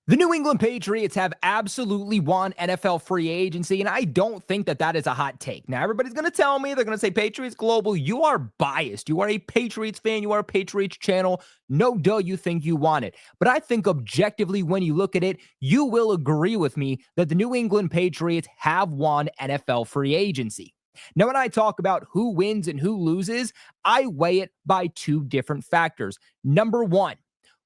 The New England Patriots have absolutely won NFL free agency, and I don't think that that is a hot take. Now, everybody's going to tell me, they're going to say, Patriots Global, you are biased. You are a Patriots fan. You are a Patriots channel. No duh, you think you want it. But I think objectively, when you look at it, you will agree with me that the New England Patriots have won NFL free agency. Now, when I talk about who wins and who loses, I weigh it by two different factors. Number one,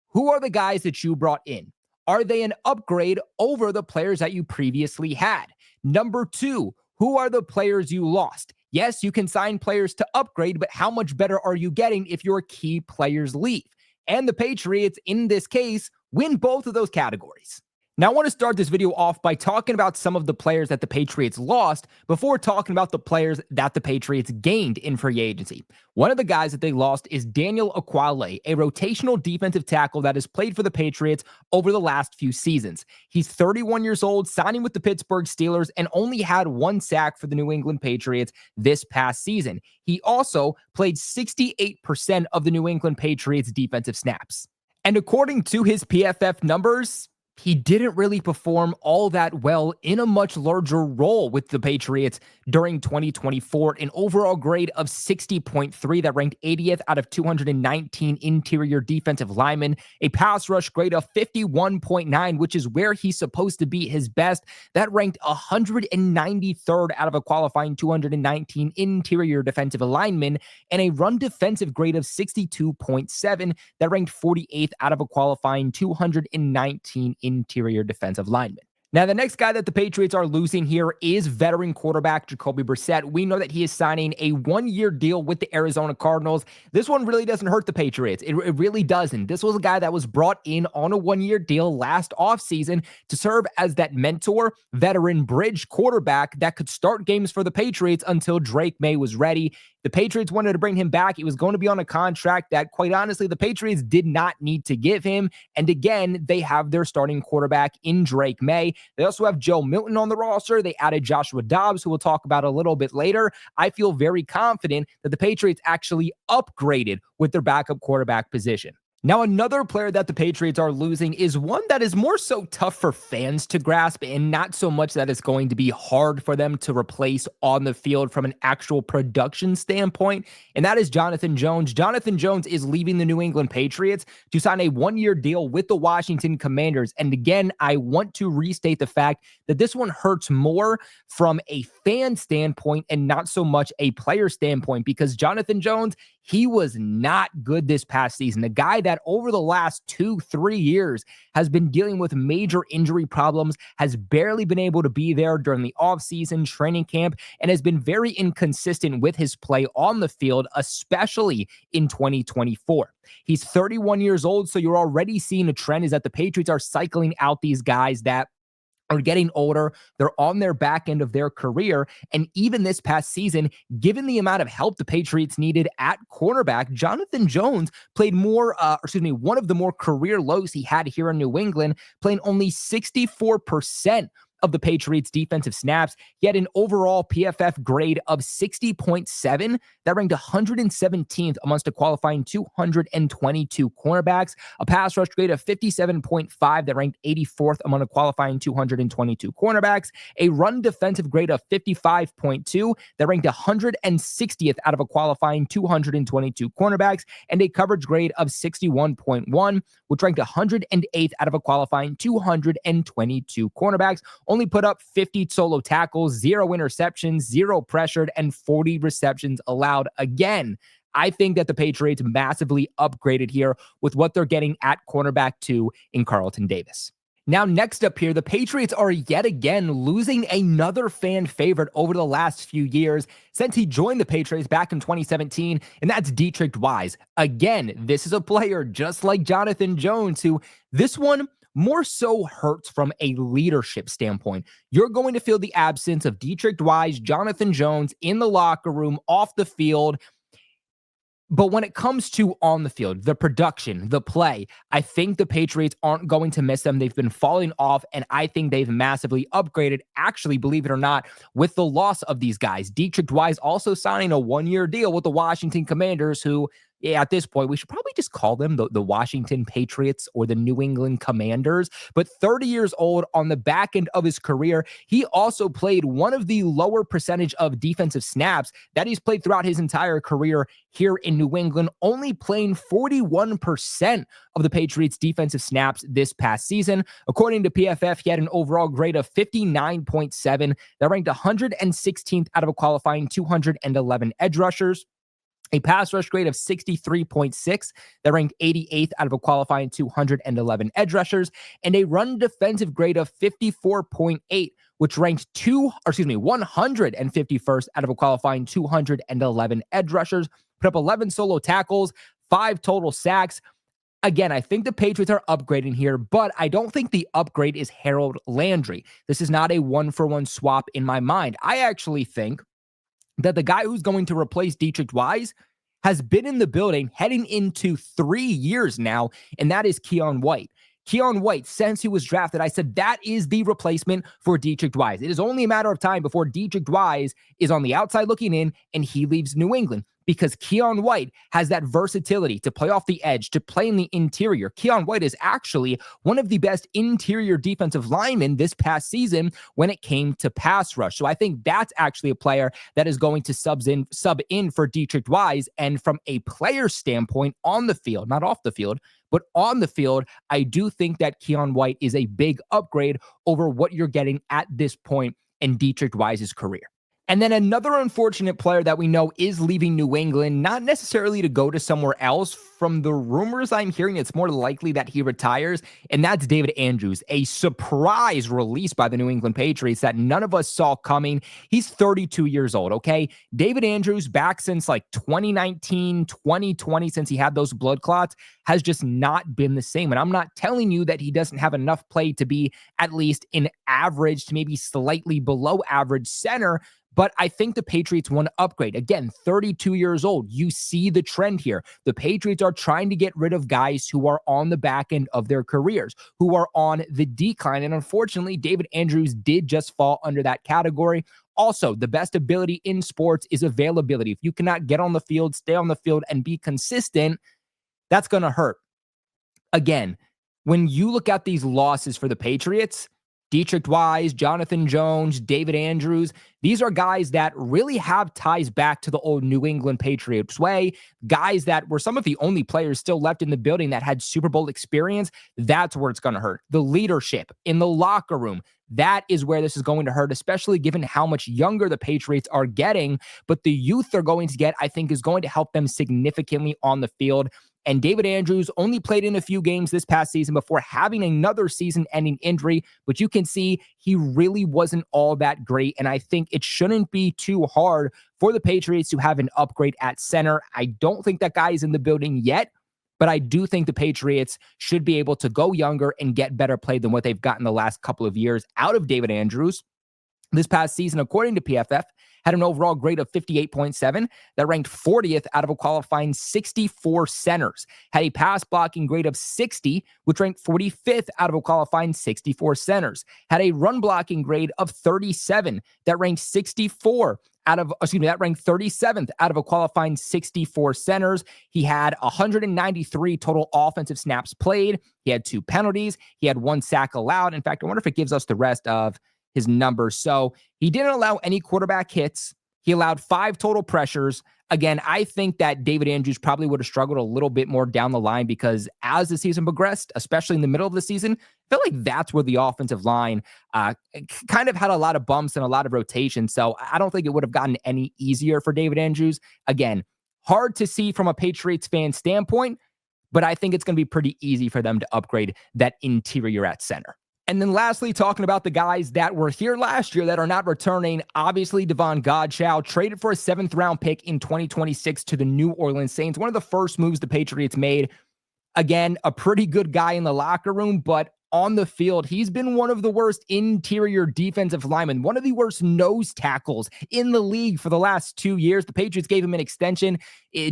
who are the guys that you brought in? Are they an upgrade over the players that you previously had? Number two, who are the players you lost? Yes, you can sign players to upgrade, but how much better are you getting if your key players leave? And the Patriots, in this case, win both of those categories. Now, I want to start this video off by talking about some of the players that the Patriots lost before talking about the players that the Patriots gained in free agency. One of the guys that they lost is Daniel Ekuale, a rotational defensive tackle that has played for the Patriots over the last few seasons. He's 31 years old, signing with the Pittsburgh Steelers, and only had one sack for the New England Patriots this past season. He also played 68% of the New England Patriots defensive snaps. And according to his PFF numbers, he didn't really perform all that well in a much larger role with the Patriots during 2024. An overall grade of 60.3 that ranked 80th out of 219 interior defensive linemen. A pass rush grade of 51.9, which is where he's supposed to be his best. That ranked 193rd out of a qualifying 219 interior defensive linemen. And a run defensive grade of 62.7 that ranked 48th out of a qualifying 219 interior defensive lineman. Now, the next guy that the Patriots are losing here is veteran quarterback Jacoby Brissett. We know that he is signing a one-year deal with the Arizona Cardinals. This one really doesn't hurt the Patriots. It really doesn't. This was a guy that was brought in on a one-year deal last offseason to serve as that mentor, veteran bridge quarterback that could start games for the Patriots until Drake May was ready. The Patriots wanted to bring him back. He was going to be on a contract that, quite honestly, the Patriots did not need to give him. And again, they have their starting quarterback in Drake May. They also have Joe Milton on the roster. They added Joshua Dobbs, who we'll talk about a little bit later. I feel very confident that the Patriots actually upgraded with their backup quarterback position. Now, another player that the Patriots are losing is one that is more so tough for fans to grasp and not so much that it's going to be hard for them to replace on the field from an actual production standpoint, and that is Jonathan Jones. Jonathan Jones is leaving the New England Patriots to sign a one-year deal with the Washington Commanders. And again, I want to restate the fact that this one hurts more from a fan standpoint and not so much a player standpoint, because Jonathan Jones, he was not good this past season. The guy that over the last 2-3 years has been dealing with major injury problems, has barely been able to be there during the offseason training camp, and has been very inconsistent with his play on the field, especially in 2024. He's 31 years old, so you're already seeing a trend is that the Patriots are cycling out these guys that are getting older. They're on their back end of their career. And even this past season, given the amount of help the Patriots needed at cornerback, Jonathan Jones played one of the more career lows he had here in New England, playing only 64% of the Patriots defensive snaps. He had an overall PFF grade of 60.7 that ranked 117th amongst a qualifying 222 cornerbacks, a pass rush grade of 57.5 that ranked 84th among a qualifying 222 cornerbacks, a run defensive grade of 55.2 that ranked 160th out of a qualifying 222 cornerbacks, and a coverage grade of 61.1, which ranked 108th out of a qualifying 222 cornerbacks. Only put up 50 solo tackles, 0 interceptions, 0 pressured, and 40 receptions allowed. Again, I think that the Patriots massively upgraded here with what they're getting at cornerback 2 in Carlton Davis. Now, next up here, the Patriots are yet again losing another fan favorite over the last few years since he joined the Patriots back in 2017, and that's Deatrich Wise. Again, this is a player just like Jonathan Jones, who this one more so hurts from a leadership standpoint. You're going to feel the absence of Deatrich Wise, Jonathan Jones in the locker room, off the field. But when it comes to on the field, the production, the play, I think the Patriots aren't going to miss them. They've been falling off, and I think they've massively upgraded, actually, believe it or not, with the loss of these guys. Deatrich Wise also signing a one-year deal with the Washington Commanders, who Yeah, at this point, we should probably just call them the Washington Patriots or the New England Commanders. But 30 years old, on the back end of his career, he also played one of the lower percentage of defensive snaps that he's played throughout his entire career here in New England, only playing 41% of the Patriots' defensive snaps this past season. According to PFF, he had an overall grade of 59.7 that ranked 116th out of a qualifying 211 edge rushers. A pass rush grade of 63.6 that ranked 88th out of a qualifying 211 edge rushers, and a run defensive grade of 54.8, which ranked 151st out of a qualifying 211 edge rushers. Put up 11 solo tackles, 5 total sacks. Again, I think the Patriots are upgrading here, but I don't think the upgrade is Harold Landry. This is not a one-for-one swap in my mind. I actually think that the guy who's going to replace Deatrich Wise has been in the building heading into 3 years now, and that is Keion White. Keion White, since he was drafted, I said that is the replacement for Deatrich Wise. It is only a matter of time before Deatrich Wise is on the outside looking in and he leaves New England, because Keion White has that versatility to play off the edge, to play in the interior. Keion White is actually one of the best interior defensive linemen this past season when it came to pass rush. So I think that's actually a player that is going to sub in for Deatrich Wise. And from a player standpoint on the field, not off the field, but on the field, I do think that Keion White is a big upgrade over what you're getting at this point in Deatrich Wise's career. And then another unfortunate player that we know is leaving New England, not necessarily to go to somewhere else. From the rumors I'm hearing, it's more likely that he retires, and that's David Andrews, a surprise release by the New England Patriots that none of us saw coming. He's 32 years old, okay? David Andrews, back since like 2019, 2020, since he had those blood clots, has just not been the same. And I'm not telling you that he doesn't have enough play to be at least an average to maybe slightly below average center, but I think the Patriots want to upgrade. Again, 32 years old. You see the trend here. The Patriots are trying to get rid of guys who are on the back end of their careers, who are on the decline. And unfortunately, David Andrews did just fall under that category. Also, the best ability in sports is availability. If you cannot get on the field, stay on the field, and be consistent, that's going to hurt. Again, when you look at these losses for the Patriots, Deatrich Wise, Jonathan Jones, David Andrews, these are guys that really have ties back to the old New England Patriots way, guys that were some of the only players still left in the building that had Super Bowl experience. That's where it's going to hurt. The leadership in the locker room, that is where this is going to hurt, especially given how much younger the Patriots are getting. But the youth they're going to get, I think, is going to help them significantly on the field. And David Andrews only played in a few games this past season before having another season-ending injury, but you can see he really wasn't all that great. And I think it shouldn't be too hard for the Patriots to have an upgrade at center. I don't think that guy is in the building yet, but I do think the Patriots should be able to go younger and get better play than what they've gotten the last couple of years out of David Andrews. This past season, according to PFF, had an overall grade of 58.7 that ranked 40th out of a qualifying 64 centers. Had a pass blocking grade of 60, which ranked 45th out of a qualifying 64 centers. Had a run blocking grade of 37 that ranked 37th out of a qualifying 64 centers. He had 193 total offensive snaps played. He had 2 penalties. He had 1 sack allowed. In fact, I wonder if it gives us the rest of his numbers. So he didn't allow any quarterback hits. He allowed 5 total pressures. Again, I think that David Andrews probably would have struggled a little bit more down the line because as the season progressed, especially in the middle of the season, I felt like that's where the offensive line kind of had a lot of bumps and a lot of rotation. So I don't think it would have gotten any easier for David Andrews. Again, hard to see from a Patriots fan standpoint, but I think it's going to be pretty easy for them to upgrade that interior at center. And then lastly, talking about the guys that were here last year that are not returning, obviously Davon Godchaux traded for a 7th round pick in 2026 to the New Orleans Saints. One of the first moves the Patriots made. Again, a pretty good guy in the locker room, but on the field, he's been one of the worst interior defensive linemen, one of the worst nose tackles in the league for the last 2 years. The Patriots gave him an extension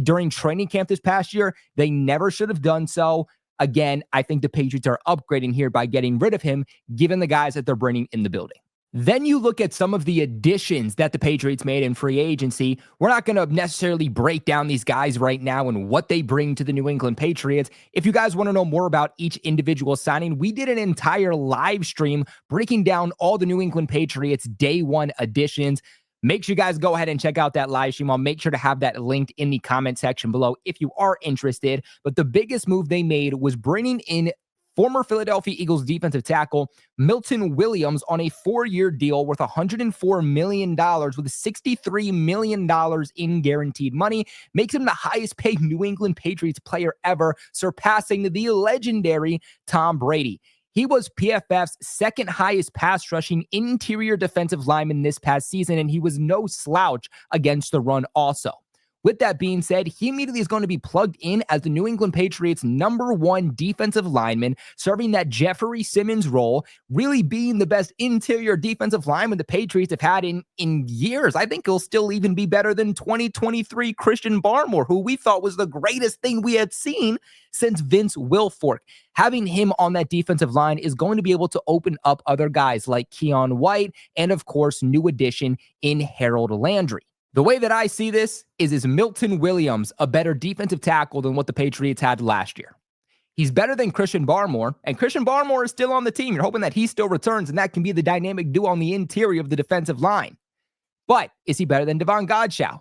during training camp this past year. They never should have done so. Again, I think the Patriots are upgrading here by getting rid of him, given the guys that they're bringing in the building. Then you look at some of the additions that the Patriots made in free agency. We're not going to necessarily break down these guys right now and what they bring to the New England Patriots. If you guys want to know more about each individual signing, we did an entire live stream breaking down all the New England Patriots day one additions. Make sure you guys go ahead and check out that live stream. I'll make sure to have that linked in the comment section below if you are interested. But the biggest move they made was bringing in former Philadelphia Eagles defensive tackle Milton Williams on a 4-year deal worth $104 million with $63 million in guaranteed money, makes him the highest paid New England Patriots player ever, surpassing the legendary Tom Brady. He was PFF's second highest pass rushing interior defensive lineman this past season, and he was no slouch against the run also. With that being said, he immediately is going to be plugged in as the New England Patriots' #1 defensive lineman, serving that Jeffrey Simmons role, really being the best interior defensive lineman the Patriots have had in years. I think he'll still even be better than 2023 Christian Barmore, who we thought was the greatest thing we had seen since Vince Wilfork. Having him on that defensive line is going to be able to open up other guys like Keon White and, of course, new addition in Harold Landry. The way that I see this is Milton Williams a better defensive tackle than what the Patriots had last year? He's better than Christian Barmore, and Christian Barmore is still on the team. You're hoping that he still returns, and that can be the dynamic duo on the interior of the defensive line. But is he better than Devon Godchaux?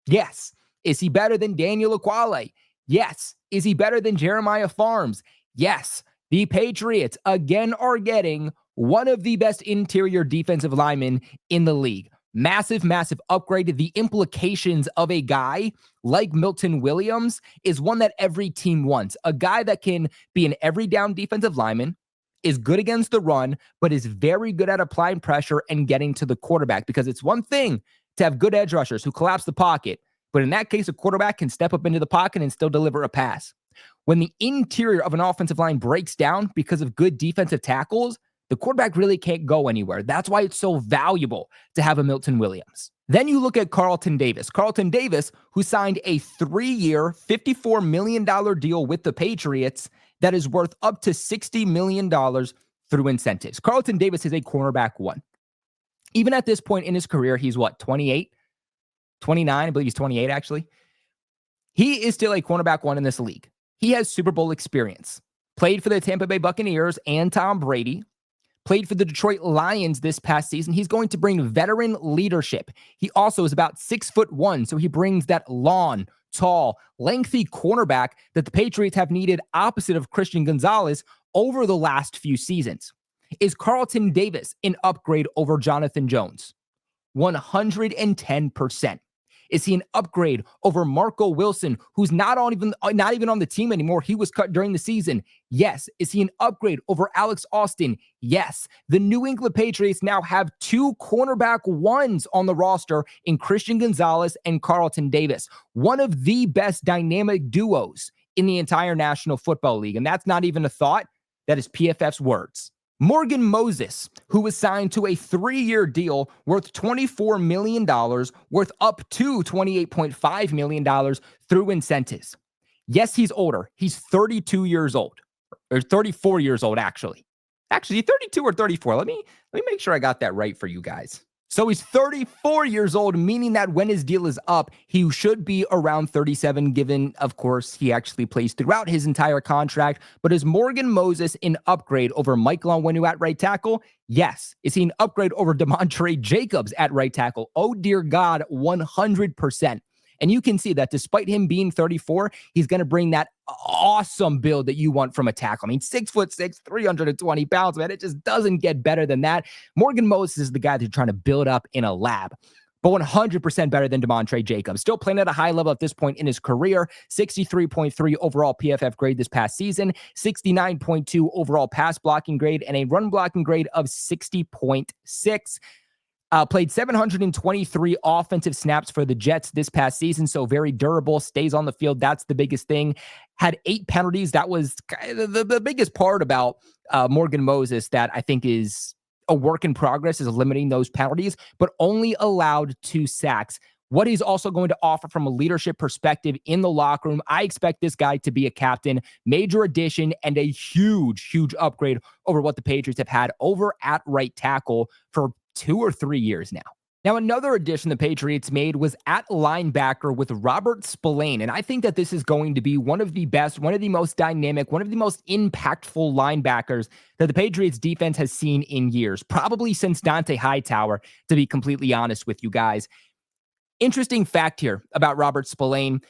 Yes. Is he better than Daniel Ekuale? Yes. Is he better than Jeremiah Farms? Yes. The Patriots, again, are getting one of the best interior defensive linemen in the league. Massive, massive upgrade. The implications of a guy like Milton Williams is one that every team wants. A guy that can be an every down defensive lineman, is good against the run, but is very good at applying pressure and getting to the quarterback. Because it's one thing to have good edge rushers who collapse the pocket, but in that case, a quarterback can step up into the pocket and still deliver a pass. When the interior of an offensive line breaks down because of good defensive tackles, the quarterback really can't go anywhere. That's why it's so valuable to have a Milton Williams. Then you look at Carlton Davis. Carlton Davis, who signed a 3-year, $54 million deal with the Patriots that is worth up to $60 million through incentives. Carlton Davis is a cornerback 1. Even at this point in his career, he's what, 28? 29? I believe he's 28, actually. He is still a cornerback 1 in this league. He has Super Bowl experience. Played for the Tampa Bay Buccaneers and Tom Brady. Played for the Detroit Lions this past season. He's going to bring veteran leadership. He also is about 6'1", so he brings that long, tall, lengthy cornerback that the Patriots have needed opposite of Christian Gonzalez over the last few seasons. Is Carlton Davis an upgrade over Jonathan Jones? 110%. Is he an upgrade over Marco Wilson, who's not even on the team anymore? He was cut during the season. Yes. Is he an upgrade over Alex Austin? Yes. The New England Patriots now have 2 cornerback 1s on the roster in Christian Gonzalez and Carlton Davis, one of the best dynamic duos in the entire National Football League. And that's not even a thought. That is PFF's words. Morgan Moses, who was signed to a 3-year deal worth $24 million, worth up to $28.5 million through incentives. Yes, he's older. He's 32 years old, or 34 years old, actually. Actually, 32 or 34. Let me make sure I got that right for you guys. So he's 34 years old, meaning that when his deal is up, he should be around 37, given, of course, he actually plays throughout his entire contract. But is Morgan Moses an upgrade over Mike Onwenu at right tackle? Yes. Is he an upgrade over DeMontre Jacobs at right tackle? Oh, dear God, 100%. And you can see that despite him being 34, he's going to bring that awesome build that you want from a tackle. I mean, 6'6", 320 pounds, man. It just doesn't get better than that. Morgan Moses is the guy that you're trying to build up in a lab, but 100% better than DeMontre Jacobs. Still playing at a high level at this point in his career. 63.3 overall PFF grade this past season, 69.2 overall pass blocking grade, and a run blocking grade of 60.6. Played 723 offensive snaps for the Jets this past season, so very durable, stays on the field. That's the biggest thing. Had 8 penalties. That was the biggest part about Morgan Moses that I think is a work in progress, is limiting those penalties, but only allowed 2 sacks. What he's also going to offer from a leadership perspective in the locker room, I expect this guy to be a captain, major addition, and a huge, huge upgrade over what the Patriots have had over at right tackle for 2 or 3 years now. Now, another addition the Patriots made was at linebacker with Robert Spillane. And I think that this is going to be one of the best, one of the most dynamic, one of the most impactful linebackers that the Patriots defense has seen in years, probably since Dante Hightower, to be completely honest with you guys. Interesting fact here about Robert Spillane.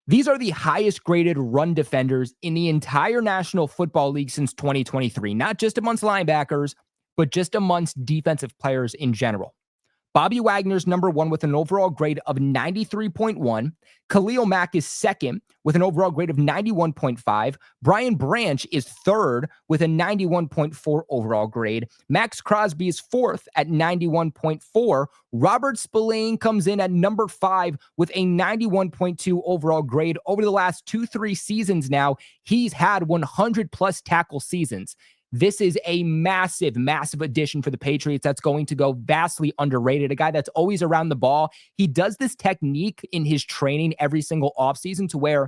These are the highest graded run defenders in the entire National Football League since 2023, not just amongst linebackers, but just amongst defensive players in general. Bobby Wagner's number one with an overall grade of 93.1. Khalil Mack is second with an overall grade of 91.5. Brian Branch is third with a 91.4 overall grade. Max Crosby is fourth at 91.4. Robert Spillane comes in at number 5 with a 91.2 overall grade. Over the last 2-3 seasons now, he's had 100 plus tackle seasons. This is a massive, massive addition for the Patriots that's going to go vastly underrated. A guy that's always around the ball. He does this technique in his training every single offseason to where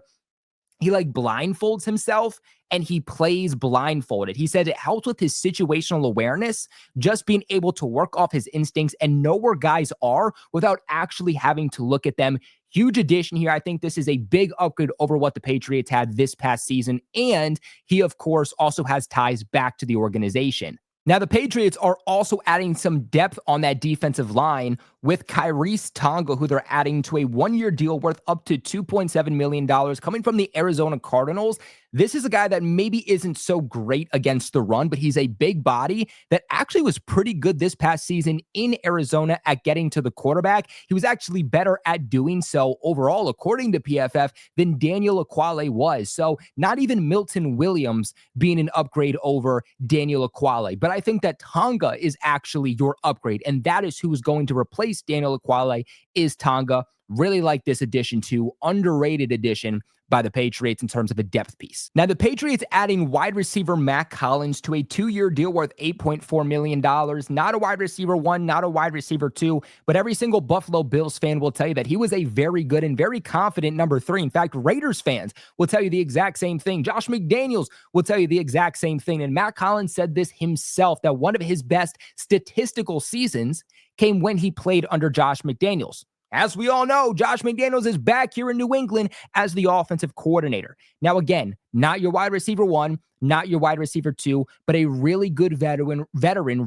he blindfolds himself and he plays blindfolded. He said it helps with his situational awareness, just being able to work off his instincts and know where guys are without actually having to look at them. Huge addition here. I think this is a big upgrade over what the Patriots had this past season. And he, of course, also has ties back to the organization. Now, the Patriots are also adding some depth on that defensive line with Khyiris Tonga, who they're adding to a one-year deal worth up to $2.7 million coming from the Arizona Cardinals. This is a guy that maybe isn't so great against the run, but he's a big body that actually was pretty good this past season in Arizona at getting to the quarterback. He was actually better at doing so overall, according to PFF, than Daniel Ekuale was. So not even Milton Williams being an upgrade over Daniel Ekuale. But I think that Tonga is actually your upgrade, and that is who is going to replace Daniel Ekuale is Tonga. Really like this addition too. Underrated addition by the Patriots in terms of a depth piece. Now, the Patriots adding wide receiver Mack Hollins to a 2-year deal worth $8.4 million. Not a wide receiver 1, not a wide receiver 2, but every single Buffalo Bills fan will tell you that he was a very good and very confident number 3. In fact, Raiders fans will tell you the exact same thing. Josh McDaniels will tell you the exact same thing. And Mack Hollins said this himself, that one of his best statistical seasons came when he played under Josh McDaniels. As we all know, Josh McDaniels is back here in New England as the offensive coordinator. Now, again, not your wide receiver 1, not your wide receiver 2, but a really good veteran,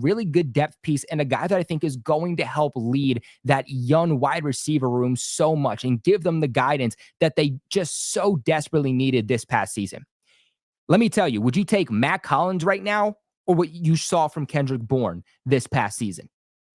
really good depth piece, and a guy that I think is going to help lead that young wide receiver room so much and give them the guidance that they just so desperately needed this past season. Let me tell you, would you take Mack Hollins right now or what you saw from Kendrick Bourne this past season?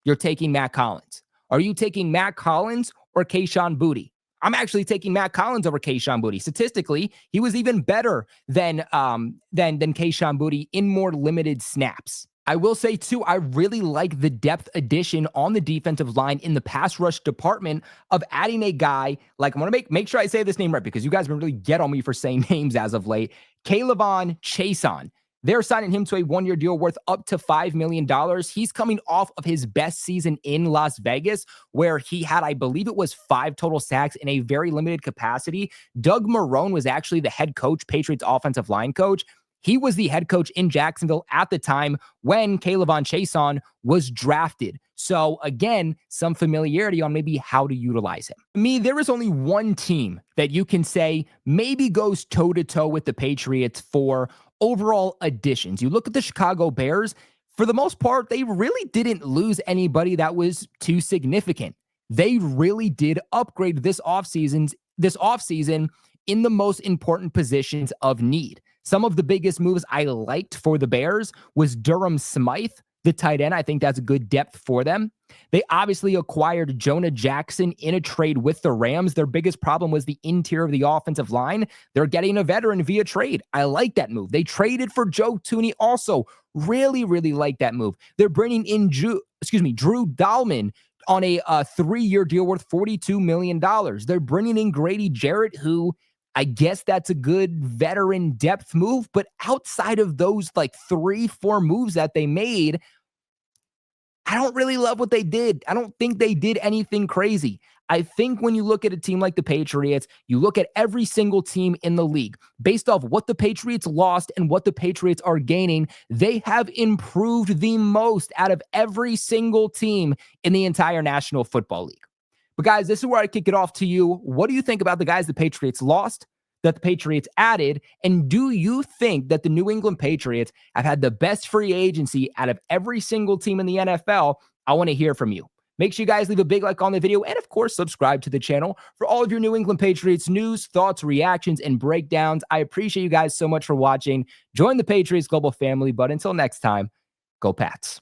You're taking Mack Hollins. Are you taking Mack Hollins or Kayshon Boutte? I'm actually taking Mack Hollins over Kayshon Boutte. Statistically, he was even better than Kayshon Boutte in more limited snaps. I will say, too, I really like the depth addition on the defensive line in the pass rush department of adding a guy like, I'm going to make sure I say this name right because you guys have been really get on me for saying names as of late. K'Lavon Chaisson. They're signing him to a one-year deal worth up to $5 million. He's coming off of his best season in Las Vegas, where he had, I believe it was 5 total sacks in a very limited capacity. Doug Marrone was actually the head coach, Patriots offensive line coach. He was the head coach in Jacksonville at the time when K'Lavon Chaisson was drafted. So again, some familiarity on maybe how to utilize him. To me, there is only one team that you can say maybe goes toe-to-toe with the Patriots for overall additions. You look at the Chicago Bears, for the most part, they really didn't lose anybody that was too significant. They really did upgrade this offseason in the most important positions of need. Some of the biggest moves I liked for the Bears was Durham Smythe, the tight end. I think that's good depth for them. They obviously acquired Jonah Jackson in a trade with the Rams. Their biggest problem was the interior of the offensive line. They're getting a veteran via trade. I like that move. They traded for Joe Thuney also. Really, really like that move. They're bringing in Drew Dahlman on a 3-year deal worth $42 million. They're bringing in Grady Jarrett, who I guess that's a good veteran depth move, but outside of those 3-4 moves that they made, I don't really love what they did. I don't think they did anything crazy. I think when you look at a team like the Patriots, you look at every single team in the league based off what the Patriots lost and what the Patriots are gaining. They have improved the most out of every single team in the entire National Football League. But guys, this is where I kick it off to you. What do you think about the guys the Patriots lost, that the Patriots added? And do you think that the New England Patriots have had the best free agency out of every single team in the NFL? I want to hear from you. Make sure you guys leave a big like on the video and, of course, subscribe to the channel for all of your New England Patriots news, thoughts, reactions, and breakdowns. I appreciate you guys so much for watching. Join the Patriots Global family. But until next time, go Pats.